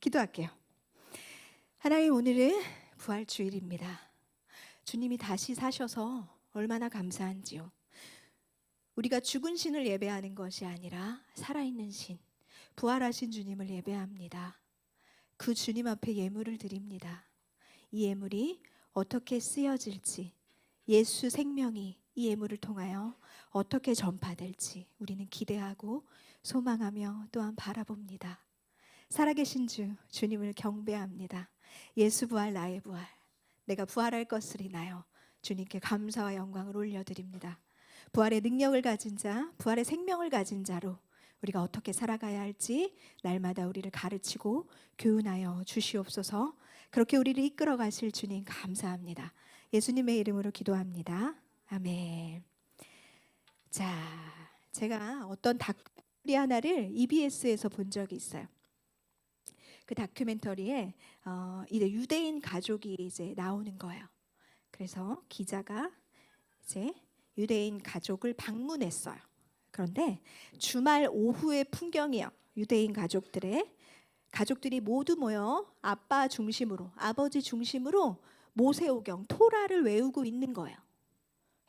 기도할게요. 하나님, 오늘은 부활주일입니다. 주님이 다시 사셔서 얼마나 감사한지요. 우리가 죽은 신을 예배하는 것이 아니라 살아있는 신, 부활하신 주님을 예배합니다. 그 주님 앞에 예물을 드립니다. 이 예물이 어떻게 쓰여질지, 예수 생명이 이 예물을 통하여 어떻게 전파될지 우리는 기대하고 소망하며 또한 바라봅니다. 살아계신 주님을 경배합니다. 예수 부활, 나의 부활, 내가 부활할 것을 인하여 주님께 감사와 영광을 올려드립니다. 부활의 능력을 가진 자, 부활의 생명을 가진 자로 우리가 어떻게 살아가야 할지 날마다 우리를 가르치고 교훈하여 주시옵소서. 그렇게 우리를 이끌어 가실 주님 감사합니다. 예수님의 이름으로 기도합니다. 아멘. 자, 제가 어떤 다큐멘터리 하나를 EBS에서 본 적이 있어요. 그 다큐멘터리에 이제 유대인 가족이 이제 나오는 거예요. 그래서 기자가 이제 유대인 가족을 방문했어요. 그런데 주말 오후의 풍경이요. 유대인 가족들이 모두 모여 아빠 중심으로, 아버지 중심으로 모세오경 토라를 외우고 있는 거예요.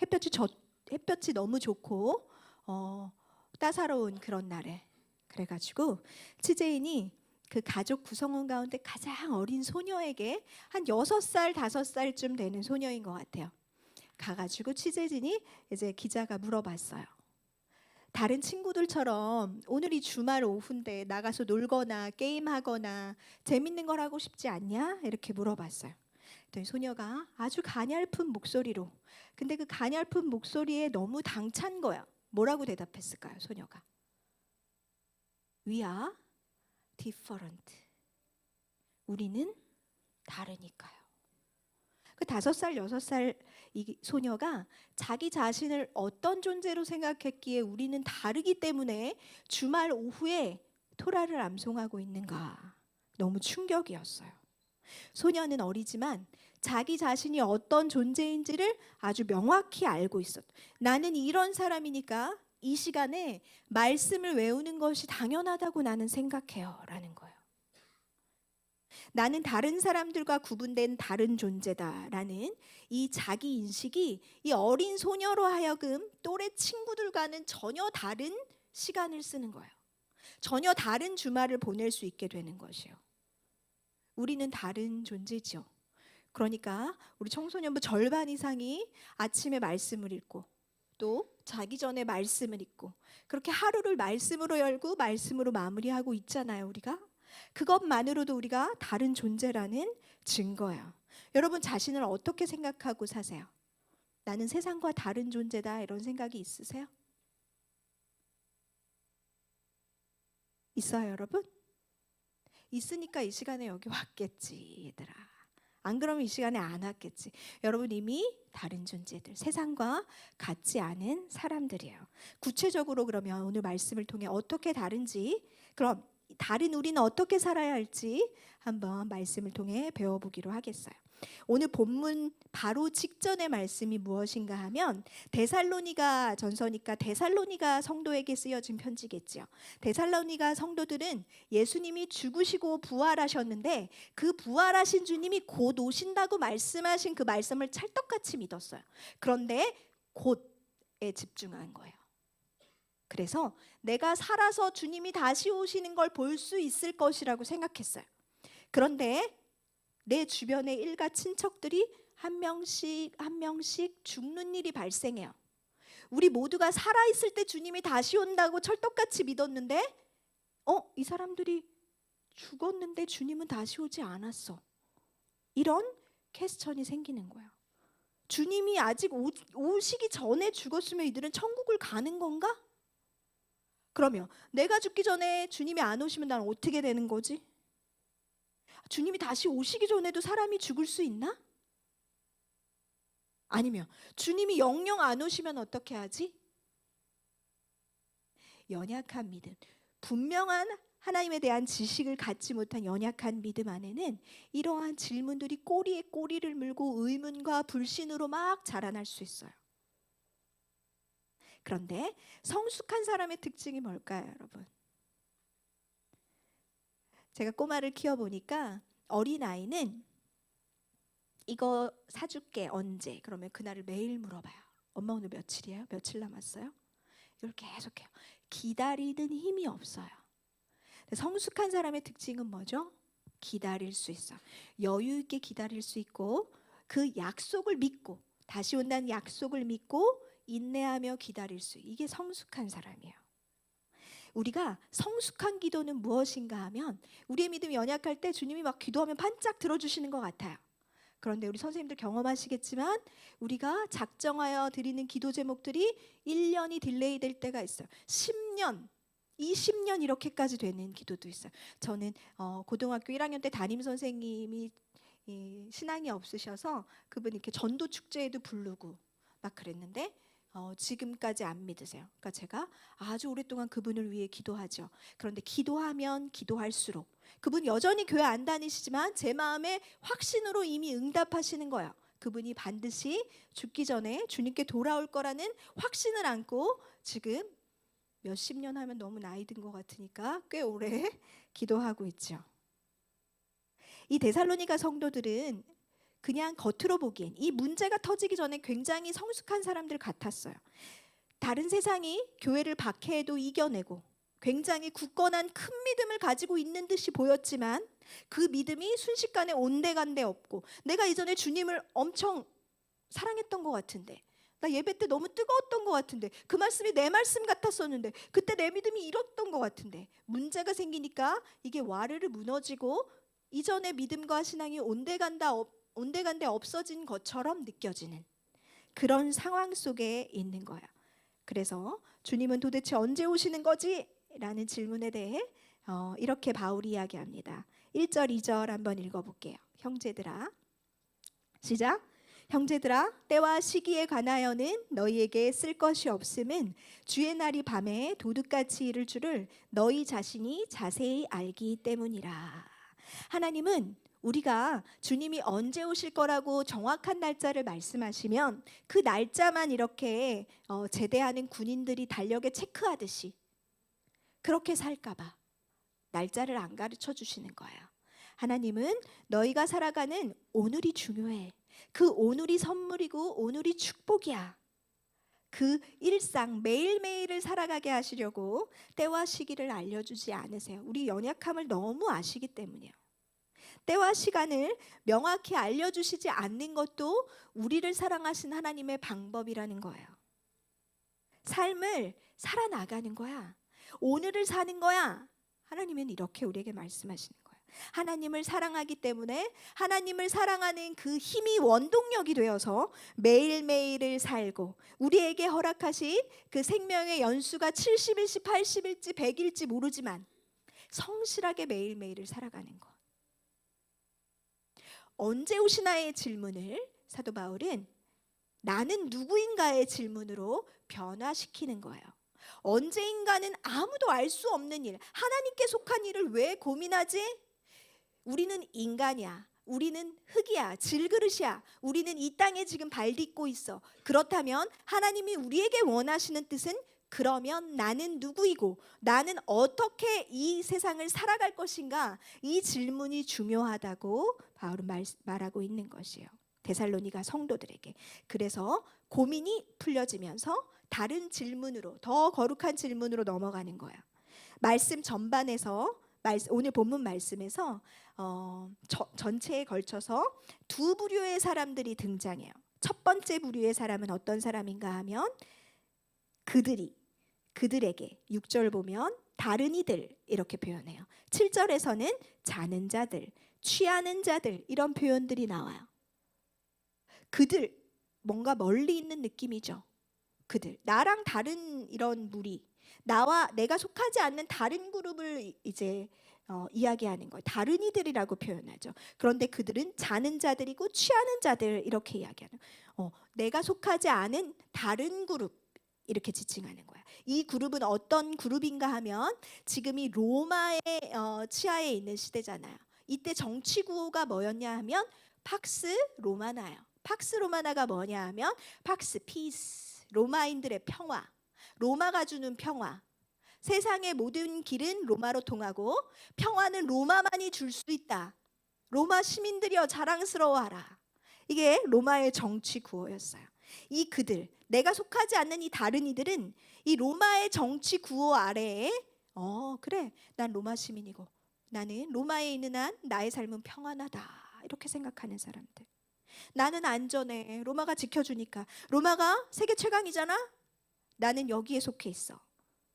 햇볕이 너무 좋고 따사로운 그런 날에. 그래가지고 취재인이 그 가족 구성원 가운데 가장 어린 소녀에게 한 6살, 5살쯤 되는 소녀인 것 같아요. 가가지고 취재진이 이제 기자가 물어봤어요. 다른 친구들처럼 오늘이 주말 오후인데 나가서 놀거나 게임하거나 재밌는 걸 하고 싶지 않냐? 이렇게 물어봤어요. 그랬더니 소녀가 아주 가냘픈 목소리로, 근데 그 가냘픈 목소리에 너무 당찬 거야. 뭐라고 대답했을까요, 소녀가? We are different. 우리는 다르니까요. 그 5살, 6살 이 소녀가 자기 자신을 어떤 존재로 생각했기에 우리는 다르기 때문에 주말 오후에 토라를 암송하고 있는가. 너무 충격이었어요. 소녀는 어리지만 자기 자신이 어떤 존재인지를 아주 명확히 알고 있었다. 나는 이런 사람이니까 이 시간에 말씀을 외우는 것이 당연하다고 나는 생각해요. 라는 거예요. 나는 다른 사람들과 구분된 다른 존재다라는 이 자기 인식이 이 어린 소녀로 하여금 또래 친구들과는 전혀 다른 시간을 쓰는 거예요. 전혀 다른 주말을 보낼 수 있게 되는 것이요. 우리는 다른 존재죠. 그러니까 우리 청소년부 절반 이상이 아침에 말씀을 읽고 또 자기 전에 말씀을 읽고 그렇게 하루를 말씀으로 열고 말씀으로 마무리하고 있잖아요, 우리가. 그것만으로도 우리가 다른 존재라는 증거예요. 여러분 자신을 어떻게 생각하고 사세요? 나는 세상과 다른 존재다 이런 생각이 있으세요? 있어요, 여러분? 있으니까 이 시간에 여기 왔겠지, 얘들아. 안 그러면 이 시간에 안 왔겠지. 여러분 이미 다른 존재들, 세상과 같지 않은 사람들이에요. 구체적으로 그러면 오늘 말씀을 통해 어떻게 다른지, 그럼 다른 우리는 어떻게 살아야 할지 한번 말씀을 통해 배워보기로 하겠어요. 오늘 본문 바로 직전의 말씀이 무엇인가 하면 데살로니가 전서니까 데살로니가 성도에게 쓰여진 편지겠죠. 데살로니가 성도들은 예수님이 죽으시고 부활하셨는데 그 부활하신 주님이 곧 오신다고 말씀하신 그 말씀을 찰떡같이 믿었어요. 그런데 곧에 집중한 거예요. 그래서 내가 살아서 주님이 다시 오시는 걸 볼 수 있을 것이라고 생각했어요. 그런데 내 주변의 일가 친척들이 한 명씩 한 명씩 죽는 일이 발생해요. 우리 모두가 살아있을 때 주님이 다시 온다고 철떡같이 믿었는데 이 사람들이 죽었는데 주님은 다시 오지 않았어. 이런 퀘스천이 생기는 거예요. 주님이 아직 오시기 전에 죽었으면 이들은 천국을 가는 건가? 그러면 내가 죽기 전에 주님이 안 오시면 난 어떻게 되는 거지? 주님이 다시 오시기 전에도 사람이 죽을 수 있나? 아니면 주님이 영영 안 오시면 어떻게 하지? 연약한 믿음, 분명한 하나님에 대한 지식을 갖지 못한 연약한 믿음 안에는 이러한 질문들이 꼬리에 꼬리를 물고 의문과 불신으로 막 자라날 수 있어요. 그런데 성숙한 사람의 특징이 뭘까요, 여러분? 제가 꼬마를 키워보니까 어린아이는 이거 사줄게 언제? 그러면 그날을 매일 물어봐요. 엄마 오늘 며칠이에요? 며칠 남았어요? 이걸 계속해요. 기다리는 힘이 없어요. 성숙한 사람의 특징은 뭐죠? 기다릴 수 있어. 여유 있게 기다릴 수 있고 그 약속을 믿고 다시 온다는 약속을 믿고 인내하며 기다릴 수. 이게 성숙한 사람이에요. 우리가 성숙한 기도는 무엇인가 하면 우리의 믿음이 연약할 때 주님이 막 기도하면 반짝 들어주시는 것 같아요. 그런데 우리 선생님들 경험하시겠지만 우리가 작정하여 드리는 기도 제목들이 1년이 딜레이 될 때가 있어요. 10년 20년 이렇게까지 되는 기도도 있어요. 저는 고등학교 1학년 때 담임 선생님이 신앙이 없으셔서 그분이 이렇게 전도 축제에도 부르고 막 그랬는데 지금까지 안 믿으세요. 그러니까 제가 아주 오랫동안 그분을 위해 기도하죠. 그런데 기도하면 기도할수록 그분 여전히 교회 안 다니시지만 제 마음에 확신으로 이미 응답하시는 거예요. 그분이 반드시 죽기 전에 주님께 돌아올 거라는 확신을 안고 지금 몇십 년 하면 너무 나이 든 것 같으니까 꽤 오래 기도하고 있죠. 이 데살로니가 성도들은 그냥 겉으로 보기엔 이 문제가 터지기 전에 굉장히 성숙한 사람들 같았어요. 다른 세상이 교회를 박해해도 이겨내고 굉장히 굳건한 큰 믿음을 가지고 있는 듯이 보였지만 그 믿음이 순식간에 온데간데 없고 내가 이전에 주님을 엄청 사랑했던 것 같은데 나 예배 때 너무 뜨거웠던 것 같은데 그 말씀이 내 말씀 같았었는데 그때 내 믿음이 이렇던 것 같은데 문제가 생기니까 이게 와르르 무너지고 이전의 믿음과 신앙이 온데간데 없어진 것처럼 느껴지는 그런 상황 속에 있는 거예요. 그래서 주님은 도대체 언제 오시는 거지? 라는 질문에 대해 이렇게 바울이 이야기합니다. 1절 2절 한번 읽어볼게요. 형제들아 시작. 형제들아 때와 시기에 관하여는 너희에게 쓸 것이 없음은 주의 날이 밤에 도둑같이 이를 줄을 너희 자신이 자세히 알기 때문이라. 하나님은 우리가 주님이 언제 오실 거라고 정확한 날짜를 말씀하시면 그 날짜만 이렇게 제대하는 군인들이 달력에 체크하듯이 그렇게 살까봐 날짜를 안 가르쳐 주시는 거예요. 하나님은 너희가 살아가는 오늘이 중요해. 그 오늘이 선물이고 오늘이 축복이야. 그 일상 매일매일을 살아가게 하시려고 때와 시기를 알려주지 않으세요. 우리 연약함을 너무 아시기 때문이에요. 때와 시간을 명확히 알려주시지 않는 것도 우리를 사랑하신 하나님의 방법이라는 거예요. 삶을 살아나가는 거야. 오늘을 사는 거야. 하나님은 이렇게 우리에게 말씀하시는 거예요. 하나님을 사랑하기 때문에 하나님을 사랑하는 그 힘이 원동력이 되어서 매일매일을 살고 우리에게 허락하신 그 생명의 연수가 70일지 80일지 100일지 모르지만 성실하게 매일매일을 살아가는 것. 언제 오시나의 질문을 사도 바울은 나는 누구인가의 질문으로 변화시키는 거예요. 언제인가는 아무도 알 수 없는 일, 하나님께 속한 일을 왜 고민하지? 우리는 인간이야. 우리는 흙이야. 질그릇이야. 우리는 이 땅에 지금 발 딛고 있어. 그렇다면 하나님이 우리에게 원하시는 뜻은 그러면 나는 누구이고 나는 어떻게 이 세상을 살아갈 것인가? 이 질문이 중요하다고 바울은 말하고 있는 것이에요. 데살로니가 성도들에게. 그래서 고민이 풀려지면서 다른 질문으로 더 거룩한 질문으로 넘어가는 거예요. 말씀 전반에서 오늘 본문 말씀에서 전체에 걸쳐서 두 부류의 사람들이 등장해요. 첫 번째 부류의 사람은 어떤 사람인가 하면 그들에게 6절 보면 다른 이들 이렇게 표현해요. 7절에서는 자는 자들, 취하는 자들 이런 표현들이 나와요. 그들 뭔가 멀리 있는 느낌이죠. 그들 나랑 다른 이런 무리 나와 내가 속하지 않는 다른 그룹을 이제 이야기하는 거예요. 다른 이들이라고 표현하죠. 그런데 그들은 자는 자들이고 취하는 자들 이렇게 이야기하는 내가 속하지 않은 다른 그룹 이렇게 지칭하는 거야. 이 그룹은 어떤 그룹인가 하면 지금이 로마의 치하에 있는 시대잖아요. 이때 정치 구호가 뭐였냐 하면 팍스 로마나요. 팍스 로마나가 뭐냐 하면 팍스 피스 로마인들의 평화, 로마가 주는 평화. 세상의 모든 길은 로마로 통하고 평화는 로마만이 줄 수 있다. 로마 시민들이여 자랑스러워하라. 이게 로마의 정치 구호였어요. 이 그들, 내가 속하지 않는 이 다른 이들은 이 로마의 정치 구호 아래에 그래, 난 로마 시민이고 나는 로마에 있는 한 나의 삶은 평안하다. 이렇게 생각하는 사람들. 나는 안전해. 로마가 지켜주니까. 로마가 세계 최강이잖아. 나는 여기에 속해 있어.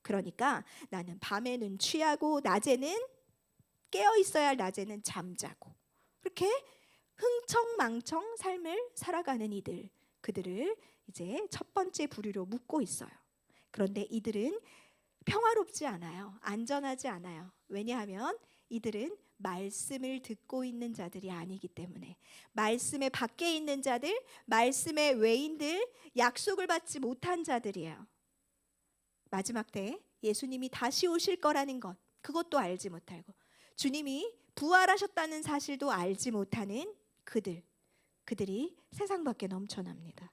그러니까 나는 밤에는 취하고 낮에는 깨어 있어야 할 낮에는 잠자고. 그렇게 흥청망청 삶을 살아가는 이들, 그들을 이제 첫 번째 부류로 묶고 있어요. 그런데 이들은 평화롭지 않아요. 안전하지 않아요. 왜냐하면 이들은 말씀을 듣고 있는 자들이 아니기 때문에. 말씀의 밖에 있는 자들, 말씀의 외인들, 약속을 받지 못한 자들이에요. 마지막 때 예수님이 다시 오실 거라는 것, 그것도 알지 못하고, 주님이 부활하셨다는 사실도 알지 못하는 그들이 세상 밖에 넘쳐납니다.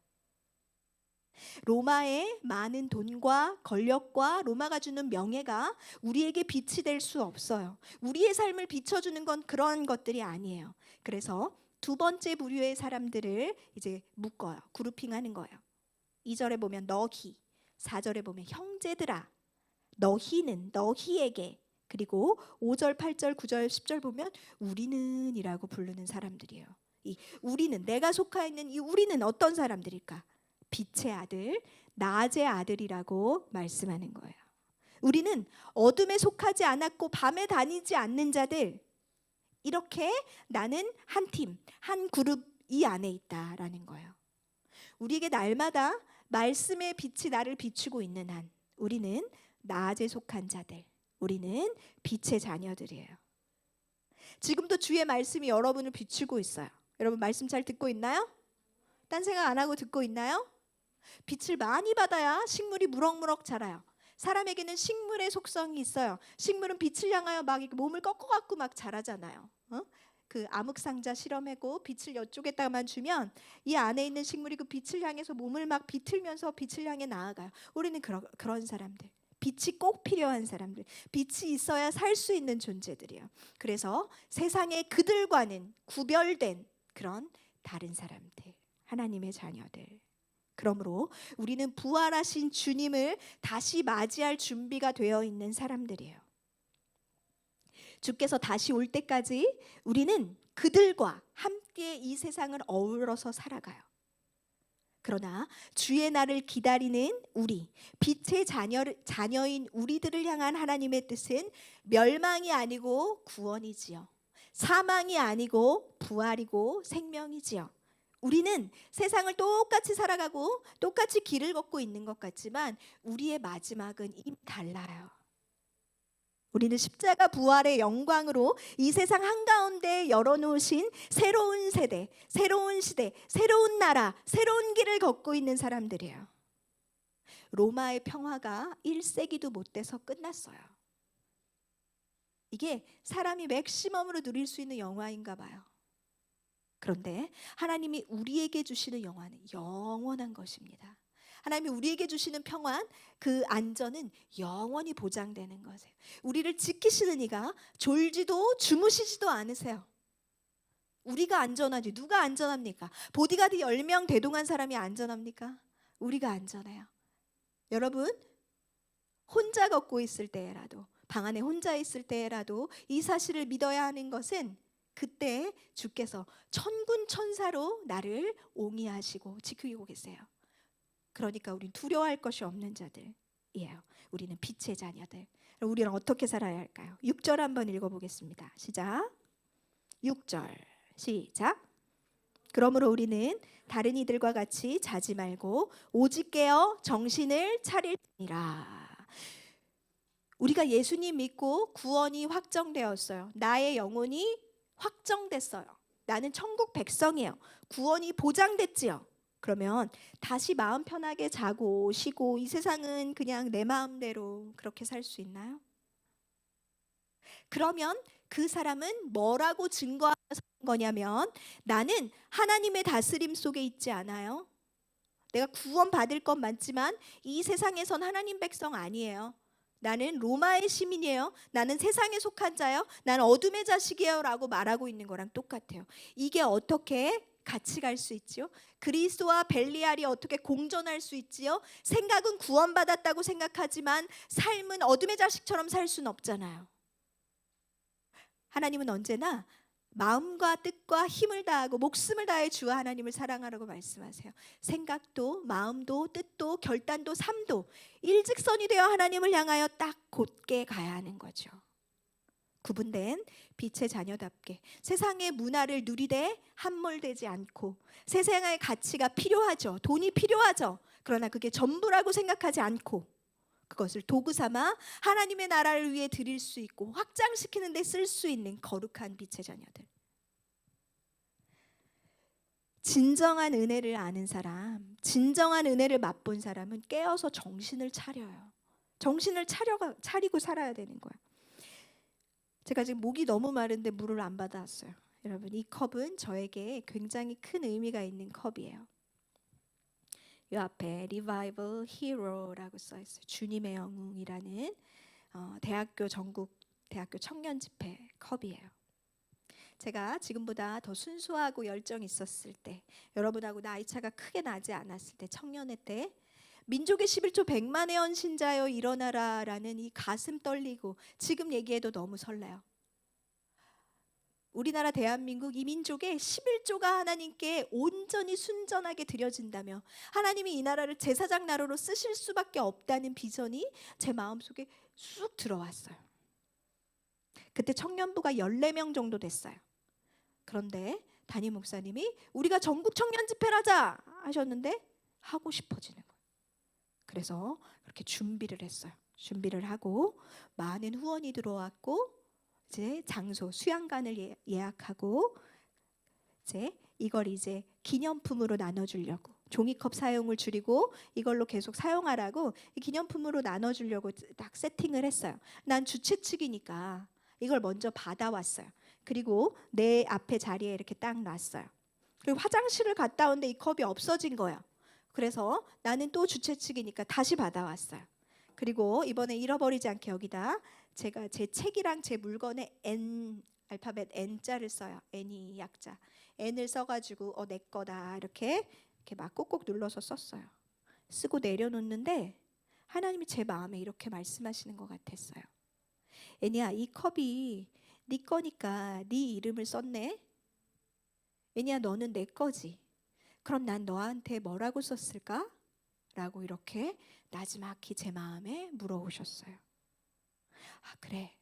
로마의 많은 돈과 권력과 로마가 주는 명예가 우리에게 빛이 될 수 없어요. 우리의 삶을 비춰주는 건 그런 것들이 아니에요. 그래서 두 번째 부류의 사람들을 이제 묶어요. 그룹핑하는 거예요. 2절에 보면 너희, 4절에 보면 형제들아, 너희는 너희에게, 그리고 5절, 8절, 9절, 10절 보면 우리는 이라고 부르는 사람들이에요. 이 우리는, 내가 속하 있는 이 우리는 어떤 사람들일까? 빛의 아들, 낮의 아들이라고 말씀하는 거예요. 우리는 어둠에 속하지 않았고 밤에 다니지 않는 자들, 이렇게 나는 한 팀, 한 그룹 이 안에 있다라는 거예요. 우리에게 날마다 말씀의 빛이 나를 비추고 있는 한 우리는 낮에 속한 자들, 우리는 빛의 자녀들이에요. 지금도 주의 말씀이 여러분을 비추고 있어요. 여러분 말씀 잘 듣고 있나요? 딴 생각 안 하고 듣고 있나요? 빛을 많이 받아야 식물이 무럭무럭 자라요. 사람에게는 식물의 속성이 있어요. 식물은 빛을 향하여 막 몸을 꺾어갖고 막 자라잖아요. 그 암흑상자 실험하고 빛을 이쪽에다만 주면 이 안에 있는 식물이 그 빛을 향해서 몸을 막 비틀면서 빛을 향해 나아가요. 우리는 그런 사람들. 빛이 꼭 필요한 사람들. 빛이 있어야 살 수 있는 존재들이에요. 그래서 세상의 그들과는 구별된 그런 다른 사람들, 하나님의 자녀들. 그러므로 우리는 부활하신 주님을 다시 맞이할 준비가 되어 있는 사람들이에요. 주께서 다시 올 때까지 우리는 그들과 함께 이 세상을 어우러서 살아가요. 그러나 주의 날을 기다리는 우리, 빛의 자녀인 우리들을 향한 하나님의 뜻은 멸망이 아니고 구원이지요. 사망이 아니고 부활이고 생명이지요. 우리는 세상을 똑같이 살아가고 똑같이 길을 걷고 있는 것 같지만 우리의 마지막은 이미 달라요. 우리는 십자가 부활의 영광으로 이 세상 한가운데 열어놓으신 새로운 세대, 새로운 시대, 새로운 나라, 새로운 길을 걷고 있는 사람들이에요. 로마의 평화가 1세기도 못 돼서 끝났어요. 이게 사람이 맥시멈으로 누릴 수 있는 영화인가 봐요. 그런데 하나님이 우리에게 주시는 영화는 영원한 것입니다. 하나님이 우리에게 주시는 평안, 그 안전은 영원히 보장되는 것이에요. 우리를 지키시는 이가 졸지도 주무시지도 않으세요. 우리가 안전하지 누가 안전합니까? 보디가드 10명 대동한 사람이 안전합니까? 우리가 안전해요. 여러분, 혼자 걷고 있을 때라도, 방 안에 혼자 있을 때라도 이 사실을 믿어야 하는 것은 그때 주께서 천군 천사로 나를 옹이하시고 지키고 계세요. 그러니까 우린 두려워할 것이 없는 자들이에요. 우리는 빛의 자녀들. 우리는 어떻게 살아야 할까요? 6절 한번 읽어보겠습니다. 시작. 6절 시작. 그러므로 우리는 다른 이들과 같이 자지 말고 오직 깨어 정신을 차릴지니라. 우리가 예수님 믿고 구원이 확정되었어요. 나의 영혼이 확정됐어요. 나는 천국 백성이에요. 구원이 보장됐지요. 그러면 다시 마음 편하게 자고 쉬고 이 세상은 그냥 내 마음대로 그렇게 살 수 있나요? 그러면 그 사람은 뭐라고 증거하는 거냐면 나는 하나님의 다스림 속에 있지 않아요. 내가 구원 받을 건 많지만 이 세상에선 하나님 백성 아니에요. 나는 로마의 시민이에요. 나는 세상에 속한 자요. 나는 어둠의 자식이에요. 라고 말하고 있는 거랑 똑같아요. 이게 어떻게 같이 갈 수 있지요? 그리스도와 벨리알이 어떻게 공존할 수 있지요? 생각은 구원받았다고 생각하지만 삶은 어둠의 자식처럼 살 수는 없잖아요. 하나님은 언제나 마음과 뜻과 힘을 다하고 목숨을 다해 주와 하나님을 사랑하라고 말씀하세요. 생각도 마음도 뜻도 결단도 삶도 일직선이 되어 하나님을 향하여 딱 곧게 가야 하는 거죠. 구분된 빛의 자녀답게 세상의 문화를 누리되 함몰되지 않고 세상의 가치가 필요하죠. 돈이 필요하죠. 그러나 그게 전부라고 생각하지 않고 그것을 도구 삼아 하나님의 나라를 위해 드릴 수 있고 확장시키는 데 쓸 수 있는 거룩한 빛의 자녀들. 진정한 은혜를 아는 사람, 진정한 은혜를 맛본 사람은 깨어서 정신을 차려요. 정신을 차리고 살아야 되는 거야. 제가 지금 목이 너무 마른데 물을 안 받아왔어요. 여러분, 이 컵은 저에게 굉장히 큰 의미가 있는 컵이에요. 이 앞에 Revival Hero라고 써 있어요. 주님의 영웅이라는 전국 대학교 청년 집회 컵이에요. 제가 지금보다 더 순수하고 열정이 있었을 때, 여러분하고 나이 차가 크게 나지 않았을 때, 청년회 때 민족의 11조 100만의 헌신자여 일어나라라는 이 가슴 떨리고 지금 얘기해도 너무 설레요. 우리나라 대한민국 이 민족의 11조가 하나님께 온전히 순전하게 드려진다며 하나님이 이 나라를 제사장 나라로 쓰실 수밖에 없다는 비전이 제 마음속에 쑥 들어왔어요. 그때 청년부가 14명 정도 됐어요. 그런데 담임 목사님이 우리가 전국 청년 집회를 하자 하셨는데 하고 싶어지는 거예요. 그래서 그렇게 준비를 했어요. 준비를 하고 많은 후원이 들어왔고 이제 장소 수양관을 예약하고 이제 이걸 이제 기념품으로 나눠주려고 종이컵 사용을 줄이고 이걸로 계속 사용하라고 기념품으로 나눠주려고 딱 세팅을 했어요. 난 주최 측이니까 이걸 먼저 받아왔어요. 그리고 내 앞에 자리에 이렇게 딱 놨어요. 그리고 화장실을 갔다 오는데 이 컵이 없어진 거예요. 그래서 나는 또 주최 측이니까 다시 받아왔어요. 그리고 이번에 잃어버리지 않게 여기다 제가 제 책이랑 제 물건에 N 알파벳 N자를 써요. N이 약자. N을 써가지고 내 거다 이렇게 막 꼭꼭 눌러서 썼어요. 쓰고 내려놓는데 하나님이 제 마음에 이렇게 말씀하시는 것 같았어요. 애니야, 이 컵이 네 거니까 네 이름을 썼네. 애니야, 너는 내 거지. 그럼 난 너한테 뭐라고 썼을까? 라고 이렇게 나지막히 제 마음에 물어오셨어요. 아, 그래.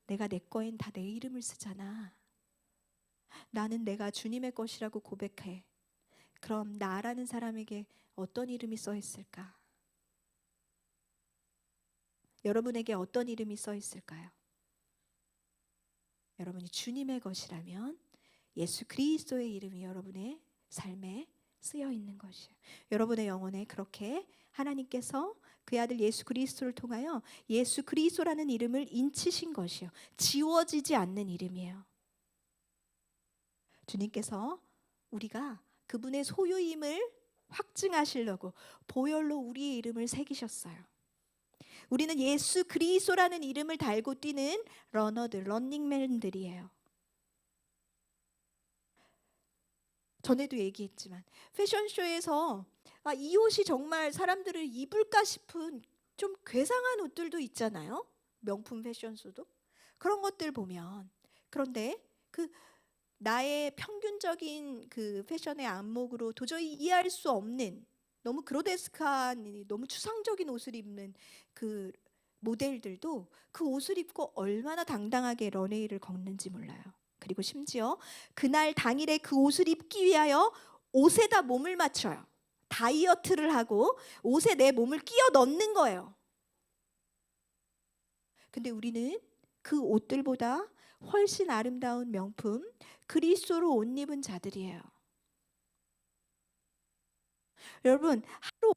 내가 내 거엔 다 내 이름을 쓰잖아. 나는 내가 주님의 것이라고 고백해. 그럼 나라는 사람에게 어떤 이름이 써 있을까? 여러분에게 어떤 이름이 써 있을까요? 여러분이 주님의 것이라면 예수 그리스도의 이름이 여러분의 삶에 쓰여 있는 것이에요. 여러분의 영혼에 그렇게 하나님께서 그 아들 예수 그리스도를 통하여 예수 그리스도라는 이름을 인치신 것이요. 지워지지 않는 이름이에요. 주님께서 우리가 그분의 소유임을 확증하시려고 보혈로 우리의 이름을 새기셨어요. 우리는 예수 그리스도라는 이름을 달고 뛰는 러너들, 런닝맨들이에요. 전에도 얘기했지만 패션쇼에서 이 옷이 정말 사람들을 입을까 싶은 좀 괴상한 옷들도 있잖아요. 명품 패션쇼도 그런 것들 보면 그런데 그 나의 평균적인 그 패션의 안목으로 도저히 이해할 수 없는 너무 그로데스크한 너무 추상적인 옷을 입는 그 모델들도 그 옷을 입고 얼마나 당당하게 런웨이를 걷는지 몰라요. 그리고 심지어 그날 당일에 그 옷을 입기 위하여 옷에다 몸을 맞춰요. 다이어트를 하고 옷에 내 몸을 끼워 넣는 거예요. 근데 우리는 그 옷들보다 훨씬 아름다운 명품 그리스도로 옷 입은 자들이에요. 여러분, 하루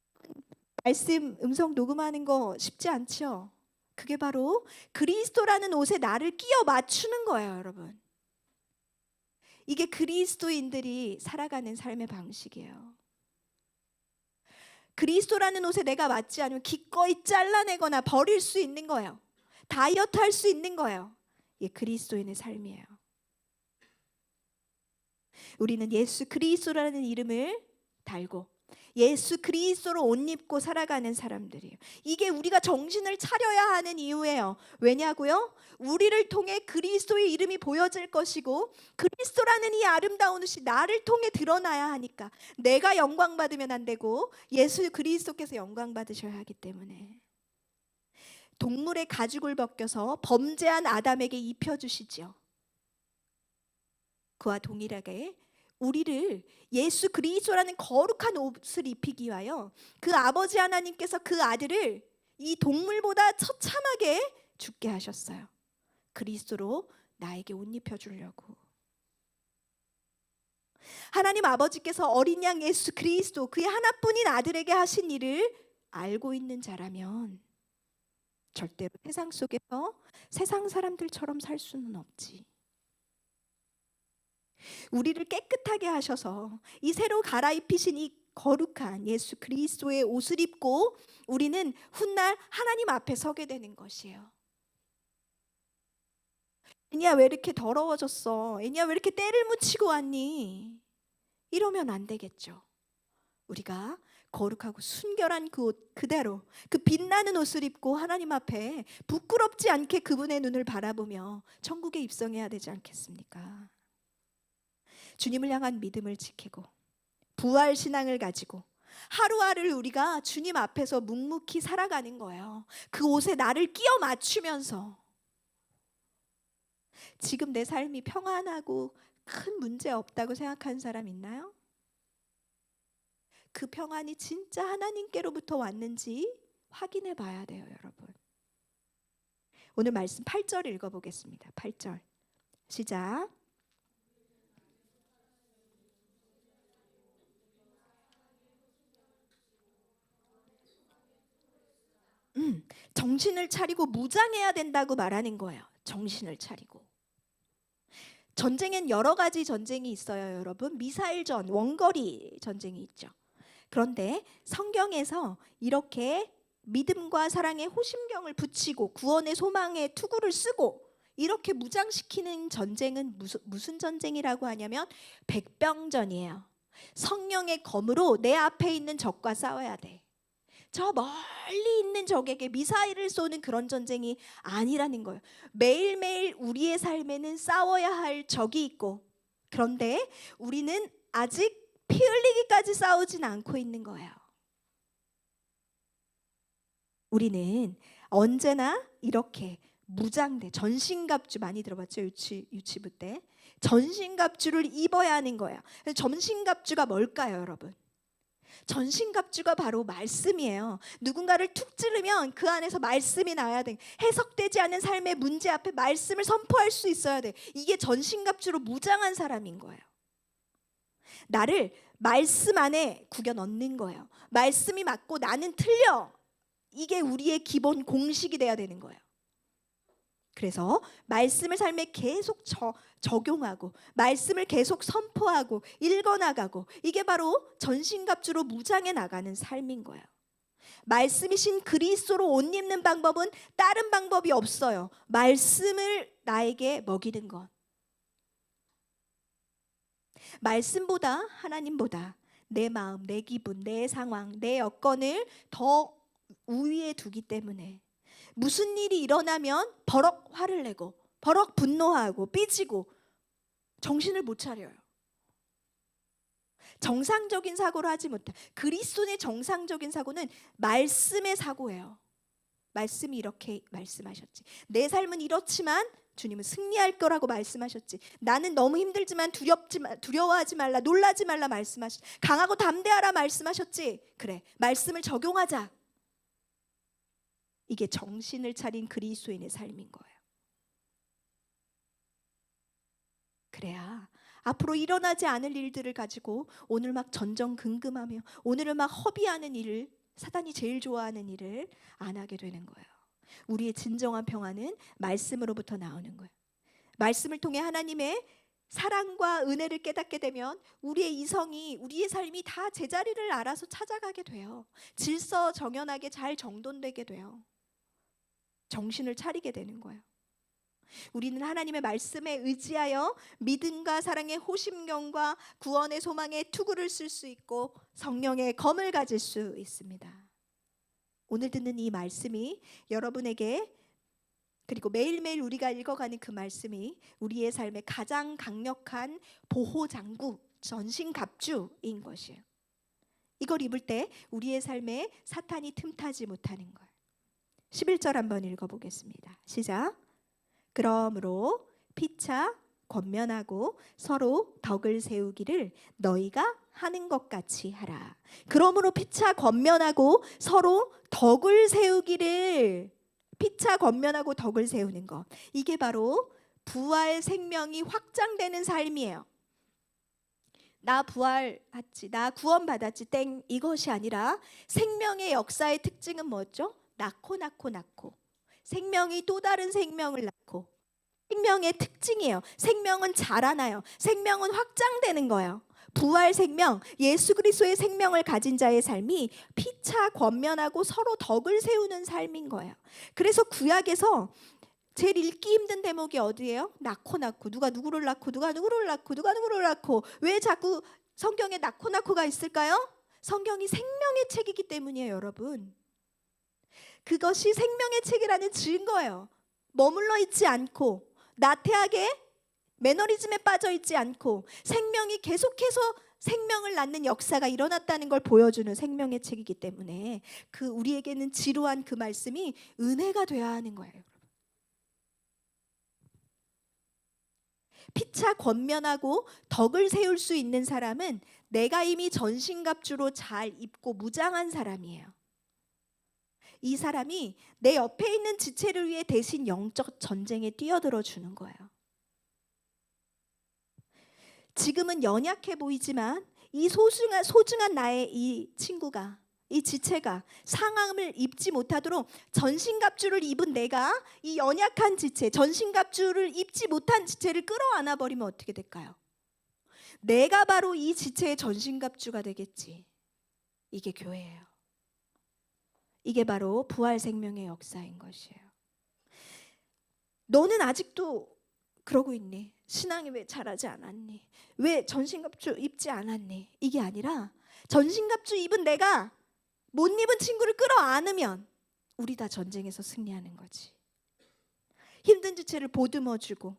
말씀 음성 녹음하는 거 쉽지 않죠? 그게 바로 그리스도라는 옷에 나를 끼워 맞추는 거예요, 여러분. 이게 그리스도인들이 살아가는 삶의 방식이에요. 그리스도라는 옷에 내가 맞지 않으면 기꺼이 잘라내거나 버릴 수 있는 거예요. 다이어트 할 수 있는 거예요. 이게 그리스도인의 삶이에요. 우리는 예수 그리스도라는 이름을 달고 예수 그리스도로 옷 입고 살아가는 사람들이에요. 이게 우리가 정신을 차려야 하는 이유예요. 왜냐고요? 우리를 통해 그리스도의 이름이 보여질 것이고 그리스도라는 이 아름다운 옷이 나를 통해 드러나야 하니까 내가 영광 받으면 안 되고 예수 그리스도께서 영광 받으셔야 하기 때문에 동물의 가죽을 벗겨서 범죄한 아담에게 입혀주시지요. 그와 동일하게 우리를 예수 그리스도라는 거룩한 옷을 입히기 위하여 그 아버지 하나님께서 그 아들을 이 동물보다 처참하게 죽게 하셨어요. 그리스도로 나에게 옷 입혀주려고. 하나님 아버지께서 어린 양 예수 그리스도 그의 하나뿐인 아들에게 하신 일을 알고 있는 자라면 절대로 세상 속에서 세상 사람들처럼 살 수는 없지. 우리를 깨끗하게 하셔서 이 새로 갈아입히신 이 거룩한 예수 그리스도의 옷을 입고 우리는 훗날 하나님 앞에 서게 되는 것이에요. 애니야 왜 이렇게 더러워졌어? 애니야 왜 이렇게 때를 묻히고 왔니? 이러면 안 되겠죠. 우리가 거룩하고 순결한 그 옷 그대로 그 빛나는 옷을 입고 하나님 앞에 부끄럽지 않게 그분의 눈을 바라보며 천국에 입성해야 되지 않겠습니까? 주님을 향한 믿음을 지키고 부활 신앙을 가지고 하루하루를 우리가 주님 앞에서 묵묵히 살아가는 거예요. 그 옷에 나를 끼워 맞추면서. 지금 내 삶이 평안하고 큰 문제 없다고 생각하는 사람 있나요? 그 평안이 진짜 하나님께로부터 왔는지 확인해 봐야 돼요, 여러분. 오늘 말씀 8절 읽어보겠습니다. 8절 시작. 정신을 차리고 무장해야 된다고 말하는 거예요. 정신을 차리고. 전쟁엔 여러 가지 전쟁이 있어요, 여러분. 미사일전, 원거리 전쟁이 있죠. 그런데 성경에서 이렇게 믿음과 사랑의 호심경을 붙이고 구원의 소망의 투구를 쓰고 이렇게 무장시키는 전쟁은 무슨 전쟁이라고 하냐면 백병전이에요. 성령의 검으로 내 앞에 있는 적과 싸워야 돼. 저 멀리 있는 적에게 미사일을 쏘는 그런 전쟁이 아니라는 거예요. 매일매일 우리의 삶에는 싸워야 할 적이 있고 그런데 우리는 아직 피 흘리기까지 싸우진 않고 있는 거예요. 우리는 언제나 이렇게 무장대, 전신갑주 많이 들어봤죠? 유치부 때 전신갑주를 입어야 하는 거예요. 전신갑주가 뭘까요, 여러분? 전신갑주가 바로 말씀이에요. 누군가를 툭 찌르면 그 안에서 말씀이 나와야 돼. 해석되지 않은 삶의 문제 앞에 말씀을 선포할 수 있어야 돼. 이게 전신갑주로 무장한 사람인 거예요. 나를 말씀 안에 구겨 넣는 거예요. 말씀이 맞고 나는 틀려. 이게 우리의 기본 공식이 돼야 되는 거예요. 그래서 말씀을 삶에 계속 적용하고 말씀을 계속 선포하고 읽어나가고 이게 바로 전신갑주로 무장해 나가는 삶인 거예요. 말씀이신 그리스도로 옷 입는 방법은 다른 방법이 없어요. 말씀을 나에게 먹이는 것. 말씀보다 하나님보다 내 마음, 내 기분, 내 상황, 내 여건을 더 우위에 두기 때문에 무슨 일이 일어나면 버럭 화를 내고 버럭 분노하고 삐지고 정신을 못 차려요. 정상적인 사고를 하지 못해. 그리스도의 정상적인 사고는 말씀의 사고예요. 말씀이 이렇게 말씀하셨지. 내 삶은 이렇지만 주님은 승리할 거라고 말씀하셨지. 나는 너무 힘들지만 두려워하지 말라, 놀라지 말라 말씀하셨지. 강하고 담대하라 말씀하셨지. 그래, 말씀을 적용하자. 이게 정신을 차린 그리스도인의 삶인 거예요. 그래야 앞으로 일어나지 않을 일들을 가지고 오늘 막 전전긍긍하며 오늘을 막 허비하는 일을, 사단이 제일 좋아하는 일을 안 하게 되는 거예요. 우리의 진정한 평안은 말씀으로부터 나오는 거예요. 말씀을 통해 하나님의 사랑과 은혜를 깨닫게 되면 우리의 이성이, 우리의 삶이 다 제자리를 알아서 찾아가게 돼요. 질서 정연하게 잘 정돈되게 돼요. 정신을 차리게 되는 거예요. 우리는 하나님의 말씀에 의지하여 믿음과 사랑의 호심경과 구원의 소망의 투구를 쓸 수 있고 성령의 검을 가질 수 있습니다. 오늘 듣는 이 말씀이 여러분에게, 그리고 매일매일 우리가 읽어가는 그 말씀이 우리의 삶의 가장 강력한 보호장구, 전신갑주인 것이에요. 이걸 입을 때 우리의 삶에 사탄이 틈타지 못하는 거예요. 11절 한번 읽어보겠습니다. 시작. 그러므로 피차 권면하고 서로 덕을 세우기를 너희가 하는 것 같이 하라. 그러므로 피차 권면하고 서로 덕을 세우기를, 피차 권면하고 덕을 세우는 것, 이게 바로 부활 생명이 확장되는 삶이에요. 나 부활했지, 나 구원받았지, 땡, 이것이 아니라 생명의 역사의 특징은 뭐죠? 낳고 생명이 또 다른 생명을 낳고, 생명의 특징이에요. 생명은 자라나요. 생명은 확장되는 거예요. 부활 생명, 예수 그리스도의 생명을 가진 자의 삶이 피차 권면하고 서로 덕을 세우는 삶인 거예요. 그래서 구약에서 제일 읽기 힘든 대목이 어디예요? 낳고 누가 누구를 낳고 누가 누구를 낳고. 왜 자꾸 성경에 낳고가 있을까요? 성경이 생명의 책이기 때문이에요, 여러분. 그것이 생명의 책이라는 증거예요. 머물러 있지 않고 나태하게 매너리즘에 빠져 있지 않고 생명이 계속해서 생명을 낳는 역사가 일어났다는 걸 보여주는 생명의 책이기 때문에 그 우리에게는 지루한 그 말씀이 은혜가 되어야 하는 거예요, 여러분. 피차 권면하고 덕을 세울 수 있는 사람은 내가 이미 전신갑주로 잘 입고 무장한 사람이에요. 이 사람이 내 옆에 있는 지체를 위해 대신 영적 전쟁에 뛰어들어 주는 거예요. 지금은 연약해 보이지만 이 소중한 나의 이 친구가, 이 지체가 상함을 입지 못하도록 전신갑주를 입은 내가 이 연약한 지체, 전신갑주를 입지 못한 지체를 끌어안아 버리면 어떻게 될까요? 내가 바로 이 지체의 전신갑주가 되겠지. 이게 교회예요. 이게 바로 부활 생명의 역사인 것이에요. 너는 아직도 그러고 있니? 신앙이 왜 자라지 않았니? 왜 전신갑주 입지 않았니? 이게 아니라 전신갑주 입은 내가 못 입은 친구를 끌어안으면 우리 다 전쟁에서 승리하는 거지. 힘든 지체를 보듬어주고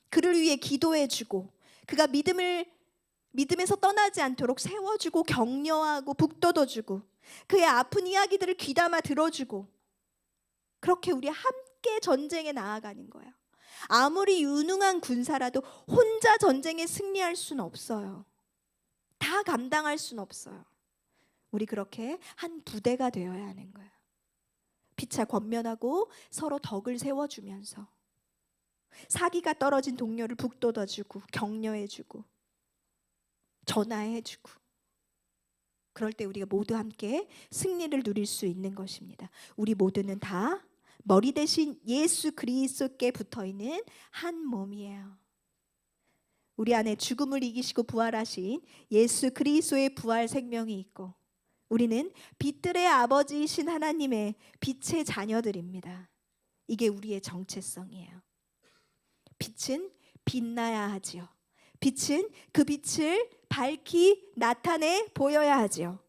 그를 위해 기도해주고 그가 믿음에서 떠나지 않도록 세워주고 격려하고 북돋워주고 그의 아픈 이야기들을 귀담아 들어주고, 그렇게 우리 함께 전쟁에 나아가는 거예요. 아무리 유능한 군사라도 혼자 전쟁에 승리할 수는 없어요. 다 감당할 수는 없어요. 우리 그렇게 한 부대가 되어야 하는 거예요. 피차 권면하고 서로 덕을 세워주면서 사기가 떨어진 동료를 북돋아주고 격려해주고 전화해주고, 그럴 때 우리가 모두 함께 승리를 누릴 수 있는 것입니다. 우리 모두는 다 머리 대신 예수 그리스도께 붙어있는 한 몸이에요. 우리 안에 죽음을 이기시고 부활하신 예수 그리스도의 부활 생명이 있고 우리는 빛들의 아버지이신 하나님의 빛의 자녀들입니다. 이게 우리의 정체성이에요. 빛은 빛나야 하지요. 빛은 그 빛을 밝히 나타내 보여야 하지요.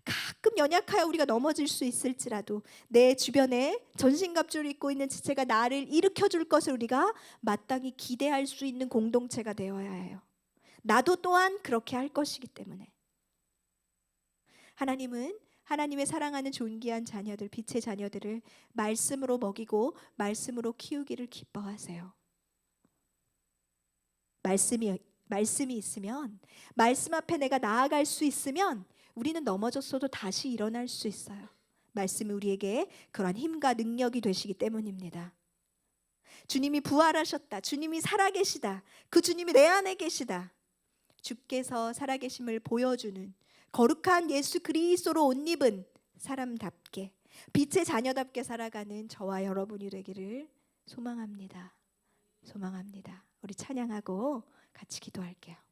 가끔 연약하여 우리가 넘어질 수 있을지라도 내 주변에 전신갑주를 입고 있는 지체가 나를 일으켜줄 것을 우리가 마땅히 기대할 수 있는 공동체가 되어야 해요. 나도 또한 그렇게 할 것이기 때문에. 하나님은 하나님의 사랑하는 존귀한 자녀들, 빛의 자녀들을 말씀으로 먹이고 말씀으로 키우기를 기뻐하세요. 말씀이 있으면, 말씀 앞에 내가 나아갈 수 있으면 우리는 넘어졌어도 다시 일어날 수 있어요. 말씀이 우리에게 그러한 힘과 능력이 되시기 때문입니다. 주님이 부활하셨다. 주님이 살아계시다. 그 주님이 내 안에 계시다. 주께서 살아계심을 보여주는 거룩한 예수 그리스도로 옷 입은 사람답게, 빛의 자녀답게 살아가는 저와 여러분이 되기를 소망합니다. 소망합니다. 우리 찬양하고 같이 기도할게요.